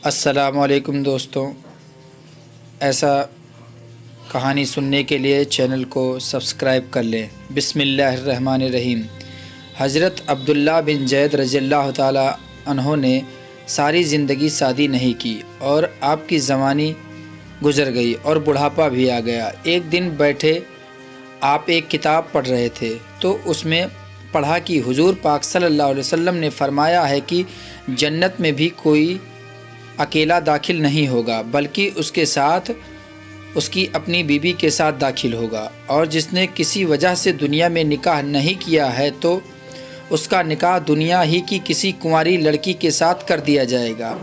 अस्सलाम वालेकुम दोस्तों। ऐसा कहानी सुनने के लिए चैनल को सब्सक्राइब कर लें। बिस्मिल्लाहिर्रहमानिर्रहीम। हज़रत अब्दुल्ला बिन ज़ैद रज़ियल्लाहु ताला अन्हो ने सारी ज़िंदगी शादी नहीं की और आपकी ज़वानी गुज़र गई और बुढ़ापा भी आ गया। एक दिन बैठे आप एक किताब पढ़ रहे थे तो उसमें पढ़ा कि हुजूर पाक सल्लल्लाहु अलैहि वसल्लम ने फ़रमाया है कि जन्नत में भी कोई अकेला दाखिल नहीं होगा बल्कि उसके साथ उसकी अपनी बीवी के साथ दाखिल होगा, और जिसने किसी वजह से दुनिया में निकाह नहीं किया है तो उसका निकाह दुनिया ही की किसी कुंवारी लड़की के साथ कर दिया जाएगा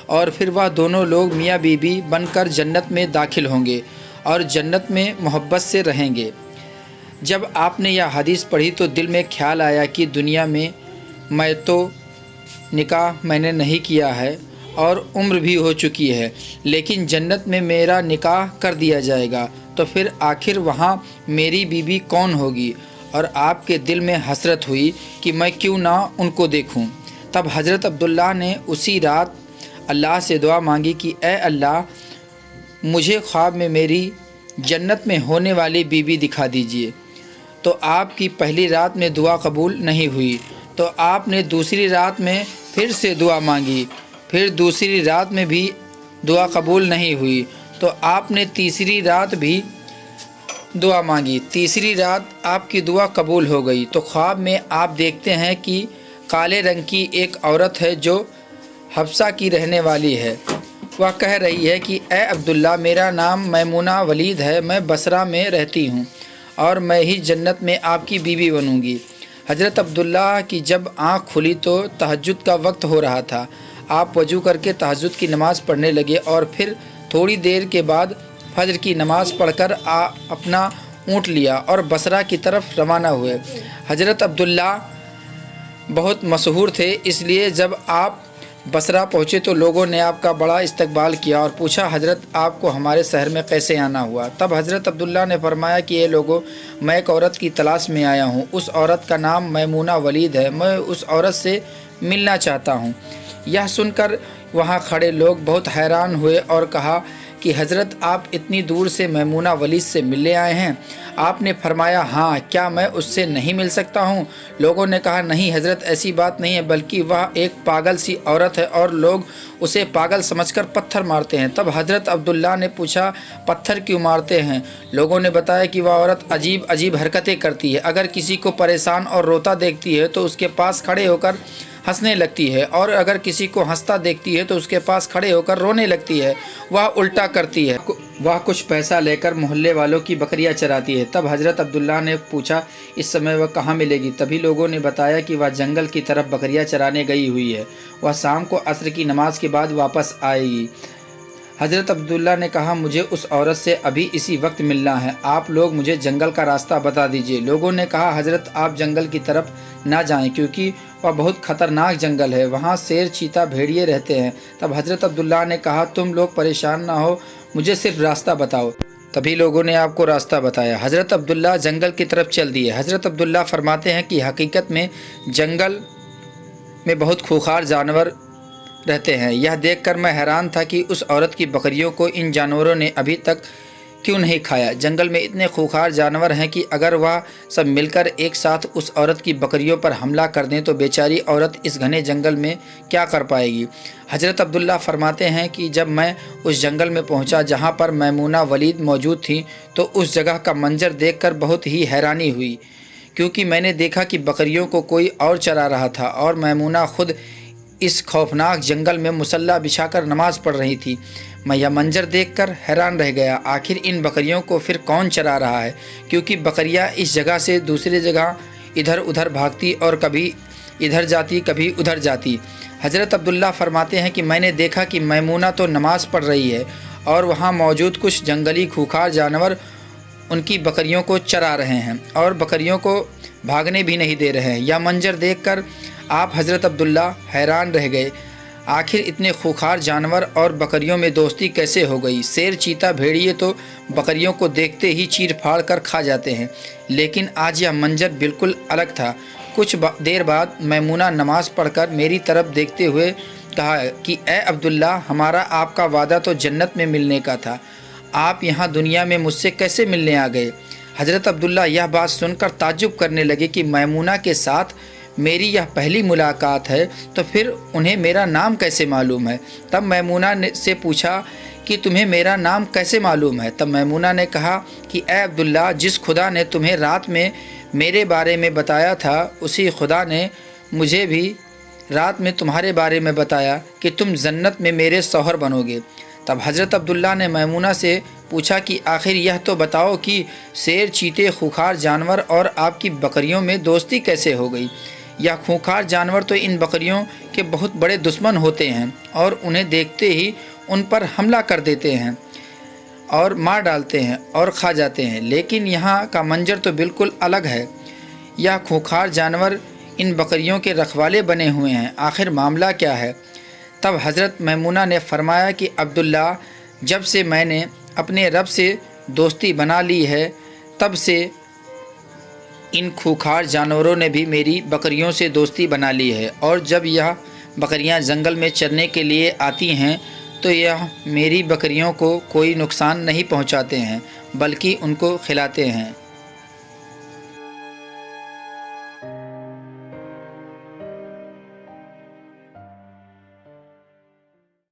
और फिर वह दोनों लोग मियाँ बीवी बनकर जन्नत में दाखिल होंगे और जन्नत में मोहब्बत से रहेंगे। जब आपने यह हदीस पढ़ी तो दिल में ख्याल आया कि दुनिया में मैं तो निकाह मैंने नहीं किया है और उम्र भी हो चुकी है, लेकिन जन्नत में मेरा निकाह कर दिया जाएगा तो फिर आखिर वहाँ मेरी बीवी कौन होगी। और आपके दिल में हसरत हुई कि मैं क्यों ना उनको देखूं। तब हज़रत अब्दुल्ला ने उसी रात अल्लाह से दुआ मांगी कि ए अल्लाह, मुझे ख्वाब में मेरी जन्नत में होने वाली बीवी दिखा दीजिए। तो आपकी पहली रात में दुआ कबूल नहीं हुई तो आपने दूसरी रात में फिर से दुआ मांगी, फिर दूसरी रात में भी दुआ कबूल नहीं हुई तो आपने तीसरी रात भी दुआ मांगी। तीसरी रात आपकी दुआ कबूल हो गई तो ख्वाब में आप देखते हैं कि काले रंग की एक औरत है जो हफ्सा की रहने वाली है। वह कह रही है कि ए अब्दुल्ला, मेरा नाम मैमूना वलीद है, मैं बसरा में रहती हूँ और मैं ही जन्नत में आपकी बीवी बनूँगी। हज़रत अब्दुल्ला की जब आँख खुली तो तहज्जुद का वक्त हो रहा था। आप वज़ू करके तहज्जुद की नमाज़ पढ़ने लगे और फिर थोड़ी देर के बाद फजर की नमाज़ पढ़कर अपना ऊँट लिया और बसरा की तरफ रवाना हुए। हज़रत अब्दुल्ला बहुत मशहूर थे, इसलिए जब आप बसरा पहुँचे तो लोगों ने आपका बड़ा इस्तकबाल किया और पूछा, हज़रत आपको हमारे शहर में कैसे आना हुआ। तब हज़रत अब्दुल्ला ने फरमाया कि ये लोगों, मैं एक औरत की तलाश में आया हूँ, उस औरत का नाम मैमूना वलीद है, मैं उस औरत से मिलना चाहता हूँ। यह सुनकर वहाँ खड़े लोग बहुत हैरान हुए और कहा कि हज़रत आप इतनी दूर से मैमूना वलीद से मिलने आए हैं। आपने फरमाया हाँ, क्या मैं उससे नहीं मिल सकता हूँ। लोगों ने कहा नहीं हज़रत, ऐसी बात नहीं है, बल्कि वह एक पागल सी औरत है और लोग उसे पागल समझकर पत्थर मारते हैं। तब हज़रत अब्दुल्ला ने पूछा, पत्थर क्यों मारते हैं। लोगों ने बताया कि वह औरत अजीब अजीब हरकतें करती है, अगर किसी को परेशान और रोता देखती है तो उसके पास खड़े होकर हंसने लगती है और अगर किसी को हंसता देखती है तो उसके पास खड़े होकर रोने लगती है। वह उल्टा करती है, वह कुछ पैसा लेकर मोहल्ले वालों की बकरियां चराती है। तब हज़रत अब्दुल्ला ने पूछा, इस समय वह कहाँ मिलेगी। तभी लोगों ने बताया कि वह जंगल की तरफ बकरियां चराने गई हुई है, वह शाम को असर की नमाज के बाद वापस आएगी। हज़रत अब्दुल्ला ने कहा, मुझे उस औरत से अभी इसी वक्त मिलना है, आप लोग मुझे जंगल का रास्ता बता दीजिए। लोगों ने कहा, हज़रत आप जंगल की तरफ ना जाएं क्योंकि वह बहुत ख़तरनाक जंगल है, वहाँ शेर चीता भेड़िए रहते हैं। तब हज़रत अब्दुल्ला ने कहा, तुम लोग परेशान ना हो, मुझे सिर्फ रास्ता बताओ। तभी लोगों ने आपको रास्ता बताया। हज़रत अब्दुल्ला जंगल की तरफ चल दिए। हज़रत अब्दुल्ला फरमाते हैं कि हकीकत में जंगल में बहुत खूंखार जानवर रहते हैं। यह देखकर मैं हैरान था कि उस औरत की बकरियों को इन जानवरों ने अभी तक क्यों नहीं खाया। जंगल में इतने खूंखार जानवर हैं कि अगर वह सब मिलकर एक साथ उस औरत की बकरियों पर हमला कर दें तो बेचारी औरत इस घने जंगल में क्या कर पाएगी। हज़रत अब्दुल्ला फरमाते हैं कि जब मैं उस जंगल में पहुंचा जहां पर मैमूना वलीद मौजूद थी तो उस जगह का मंजर देखकर बहुत ही हैरानी हुई, क्योंकि मैंने देखा कि बकरियों को कोई और चरा रहा था और मैमूना खुद इस खौफनाक जंगल में मुसल्ला बिछाकर नमाज़ पढ़ रही थी। मैं यह मंजर देखकर हैरान रह गया, आखिर इन बकरियों को फिर कौन चरा रहा है, क्योंकि बकरियां इस जगह से दूसरी जगह इधर उधर भागती और कभी इधर जाती कभी उधर जाती। हज़रत अब्दुल्ला फरमाते हैं कि मैंने देखा कि मैमूना तो नमाज़ पढ़ रही है और वहाँ मौजूद कुछ जंगली खूंखार जानवर उनकी बकरियों को चरा रहे हैं और बकरियों को भागने भी नहीं दे रहे हैं। यह मंजर देखकर आप हज़रत अब्दुल्ला हैरान रह गए, आखिर इतने खूंखार जानवर और बकरियों में दोस्ती कैसे हो गई। शेर चीता भेड़िए तो बकरियों को देखते ही चीर फाड़ कर खा जाते हैं, लेकिन आज यह मंजर बिल्कुल अलग था। कुछ देर बाद मैमूना नमाज़ पढ़कर मेरी तरफ देखते हुए کہا کہ اے عبداللہ، ہمارا آپ کا وعدہ تو جنت میں ملنے کا تھا، آپ یہاں دنیا میں مجھ سے کیسے ملنے آ گئے؟ حضرت عبداللہ یہ بات سن کر تعجب کرنے لگے کہ میمونہ کے ساتھ میری یہ پہلی ملاقات ہے، تو پھر انہیں میرا نام کیسے معلوم ہے؟ تب میمونہ نے سے پوچھا کہ تمہیں میرا نام کیسے معلوم ہے؟ تب میمونہ نے کہا کہ اے عبداللہ، جس خدا نے تمہیں رات میں میرے بارے میں بتایا تھا، اسی خدا نے مجھے بھی رات میں تمہارے بارے میں بتایا کہ تم جنت میں میرے شوہر بنو گے۔ تب حضرت عبداللہ نے میمونہ سے پوچھا کہ آخر یہ تو بتاؤ کہ شیر، چیتے، خونخوار جانور اور آپ کی بکریوں میں دوستی کیسے ہو گئی؟ یہ خونخوار جانور تو ان بکریوں کے بہت بڑے دشمن ہوتے ہیں اور انہیں دیکھتے ہی ان پر حملہ کر دیتے ہیں اور مار ڈالتے ہیں اور کھا جاتے ہیں، لیکن یہاں کا منظر تو بالکل الگ ہے۔ یہ خونخوار جانور ان بکریوں کے رکھوالے بنے ہوئے ہیں، آخر معاملہ کیا ہے؟ تب حضرت میمونہ نے فرمایا کہ عبداللہ، جب سے میں نے اپنے رب سے دوستی بنا لی ہے، تب سے ان خونخوار جانوروں نے بھی میری بکریوں سے دوستی بنا لی ہے، اور جب یہ بکریاں جنگل میں چرنے کے لیے آتی ہیں تو یہ میری بکریوں کو کوئی نقصان نہیں پہنچاتے ہیں، بلکہ ان کو کھلاتے ہیں۔